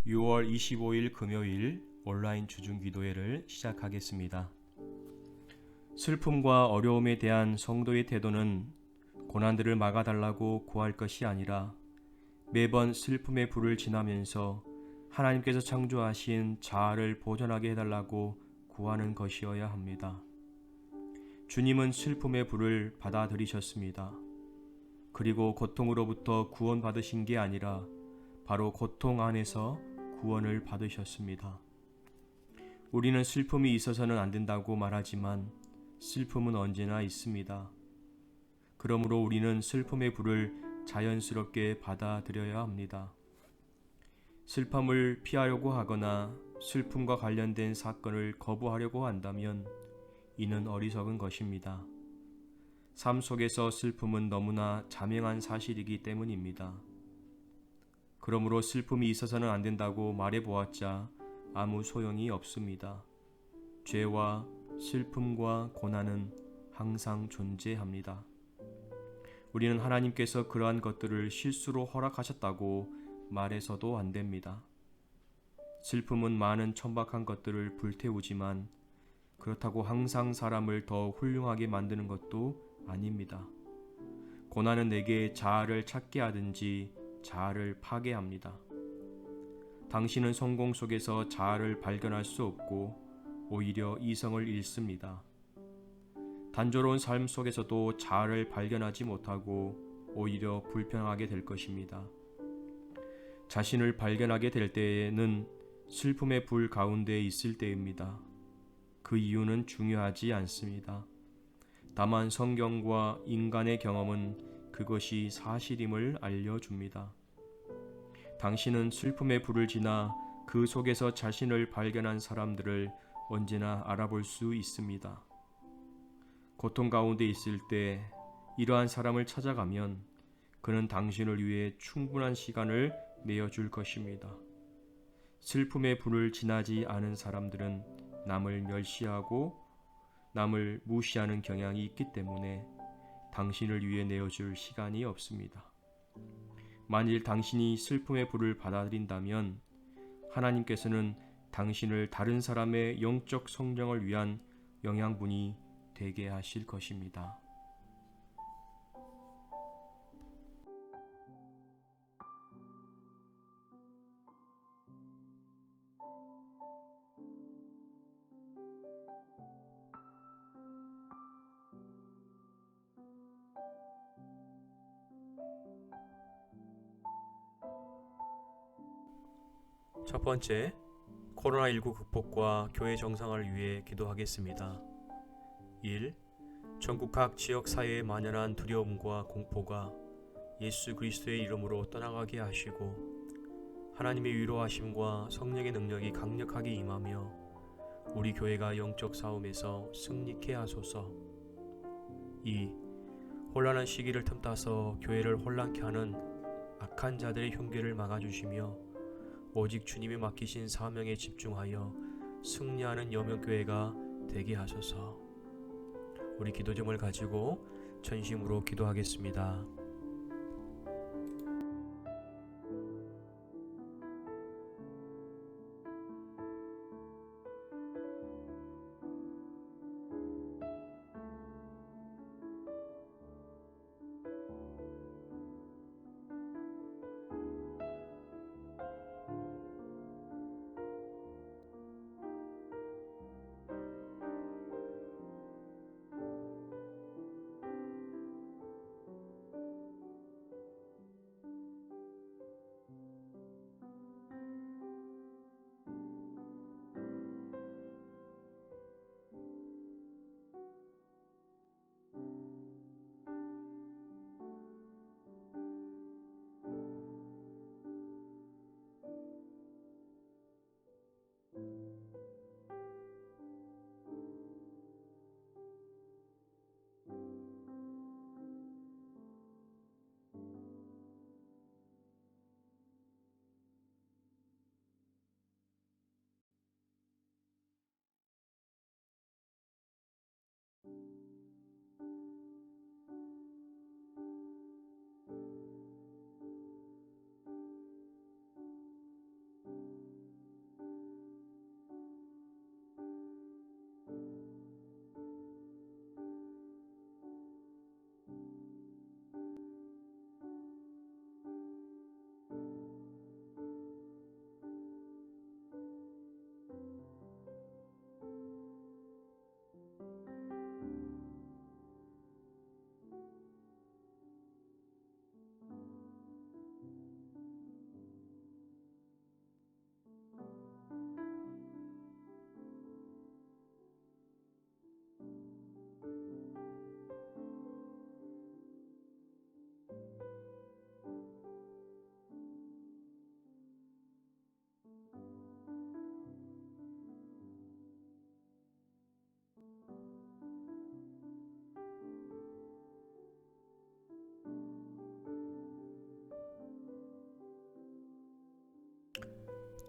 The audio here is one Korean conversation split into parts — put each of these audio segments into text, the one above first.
6월 25일 금요일 온라인 주중기도회를 시작하겠습니다. 슬픔과 어려움에 대한 성도의 태도는 고난들을 막아달라고 구할 것이 아니라 매번 슬픔의 불을 지나면서 하나님께서 창조하신 자아를 보존하게 해달라고 구하는 것이어야 합니다. 주님은 슬픔의 불을 받아들이셨습니다. 그리고 고통으로부터 구원받으신 게 아니라 바로 고통 안에서 구원을 받으셨습니다. 우리는 슬픔이 있어서는 안 된다고 말하지만 슬픔은 언제나 있습니다. 그러므로 우리는 슬픔의 불을 자연스럽게 받아들여야 합니다. 슬픔을 피하려고 하거나 슬픔과 관련된 사건을 거부하려고 한다면 이는 어리석은 것입니다. 삶 속에서 슬픔은 너무나 자명한 사실이기 때문입니다. 그러므로 슬픔이 있어서는 안 된다고 말해보았자 아무 소용이 없습니다. 죄와 슬픔과 고난은 항상 존재합니다. 우리는 하나님께서 그러한 것들을 실수로 허락하셨다고 말해서도 안 됩니다. 슬픔은 많은 천박한 것들을 불태우지만 그렇다고 항상 사람을 더 훌륭하게 만드는 것도 아닙니다. 고난은 내게 자아를 찾게 하든지 자아를 파괴합니다. 당신은 성공 속에서 자아를 발견할 수 없고 오히려 이성을 잃습니다. 단조로운 삶 속에서도 자아를 발견하지 못하고 오히려 불평하게 될 것입니다. 자신을 발견하게 될 때에는 슬픔의 불 가운데 있을 때입니다. 그 이유는 중요하지 않습니다. 다만 성경과 인간의 경험은 그것이 사실임을 알려줍니다. 당신은 슬픔의 불을 지나 그 속에서 자신을 발견한 사람들을 언제나 알아볼 수 있습니다. 고통 가운데 있을 때 이러한 사람을 찾아가면 그는 당신을 위해 충분한 시간을 내어줄 것입니다. 슬픔의 불을 지나지 않은 사람들은 남을 멸시하고 남을 무시하는 경향이 있기 때문에 당신을 위해 내어줄 시간이 없습니다. 만일 당신이 슬픔의 불을 받아들인다면 하나님께서는 당신을 다른 사람의 영적 성장을 위한 영양분이 되게 하실 것입니다. 첫 번째, 코로나19 극복과 교회 정상화를 위해 기도하겠습니다. 1. 전국 각 지역 사회에 만연한 두려움과 공포가 예수 그리스도의 이름으로 떠나가게 하시고 하나님의 위로하심과 성령의 능력이 강력하게 임하며 우리 교회가 영적 싸움에서 승리케 하소서. 2. 혼란한 시기를 틈타서 교회를 혼란케 하는 악한 자들의 흉계를 막아주시며 오직 주님이 맡기신 사명에 집중하여 승리하는 여명교회가 되게 하소서. 우리 기도점을 가지고 전심으로 기도하겠습니다.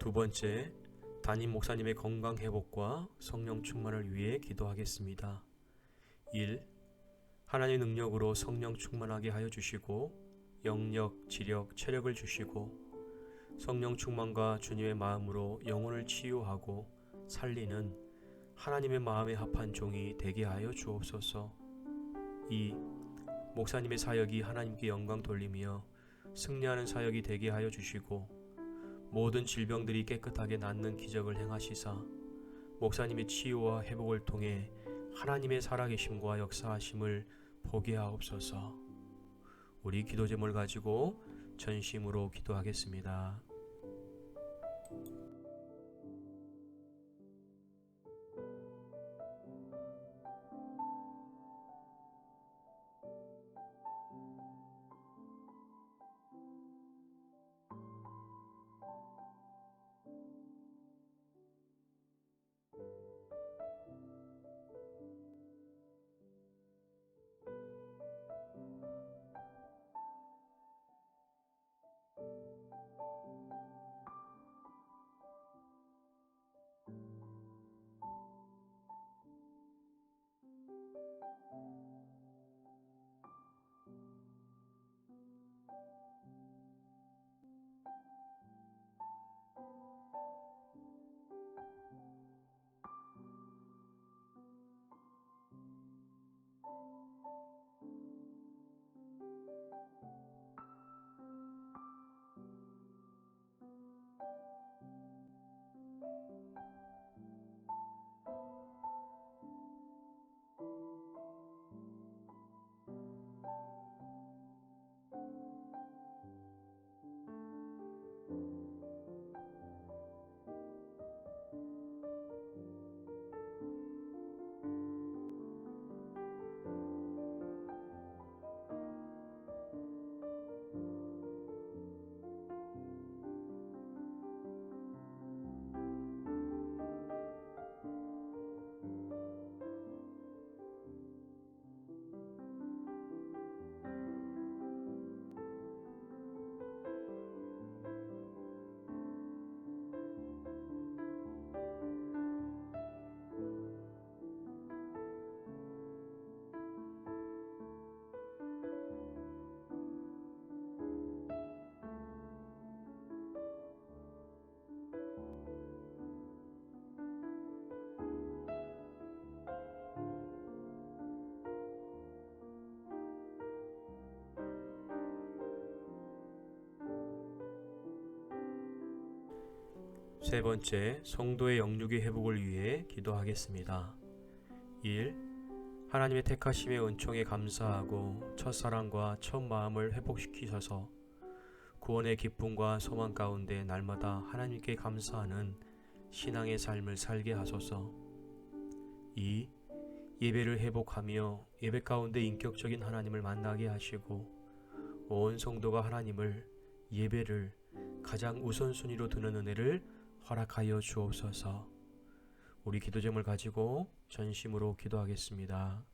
두 번째, 담임 목사님의 건강 회복과 성령 충만을 위해 기도하겠습니다. 1. 하나님의 능력으로 성령 충만하게 하여 주시고 영력, 지력, 체력을 주시고 성령 충만과 주님의 마음으로 영혼을 치유하고 살리는 하나님의 마음에 합한 종이 되게 하여 주옵소서. 2. 목사님의 사역이 하나님께 영광 돌리며 승리하는 사역이 되게 하여 주시고 모든 질병들이 깨끗하게 낫는 기적을 행하시사 목사님의 치유와 회복을 통해 하나님의 살아계심과 역사하심을 보게 하옵소서. 우리 기도 제목을 가지고 전심으로 기도하겠습니다. 세 번째, 성도의 영육의 회복을 위해 기도하겠습니다. 1. 하나님의 택하심의 은총에 감사하고 첫사랑과 첫 마음을 회복시키셔서 구원의 기쁨과 소망 가운데 날마다 하나님께 감사하는 신앙의 삶을 살게 하소서. 2. 예배를 회복하며 예배 가운데 인격적인 하나님을 만나게 하시고 온 성도가 하나님을 예배를 가장 우선순위로 두는 은혜를 허락하여 주옵소서. 우리 기도 제목을 가지고 전심으로 기도하겠습니다.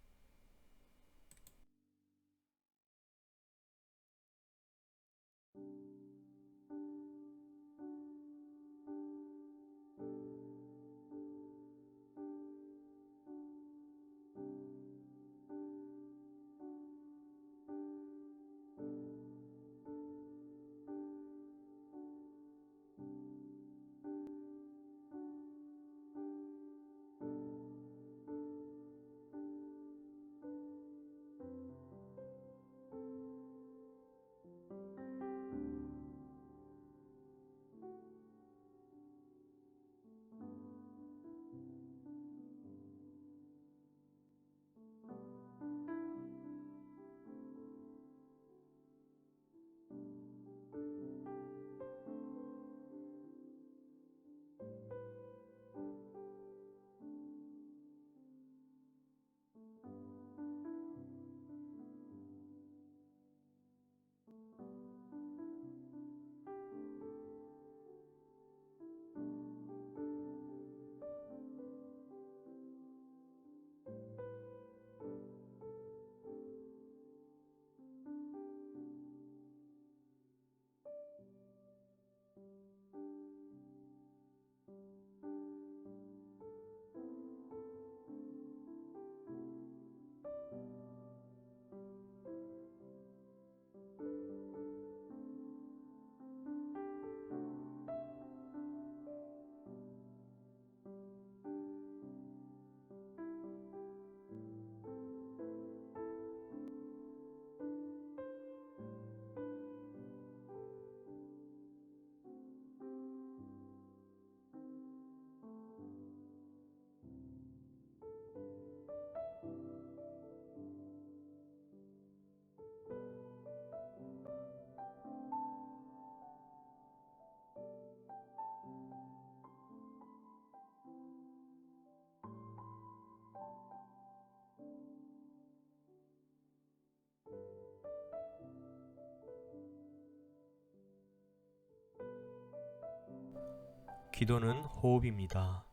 기도는 호흡입니다.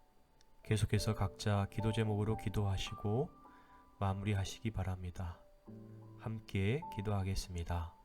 계속해서 각자 기도 제목으로 기도하시고 마무리하시기 바랍니다. 함께 기도하겠습니다.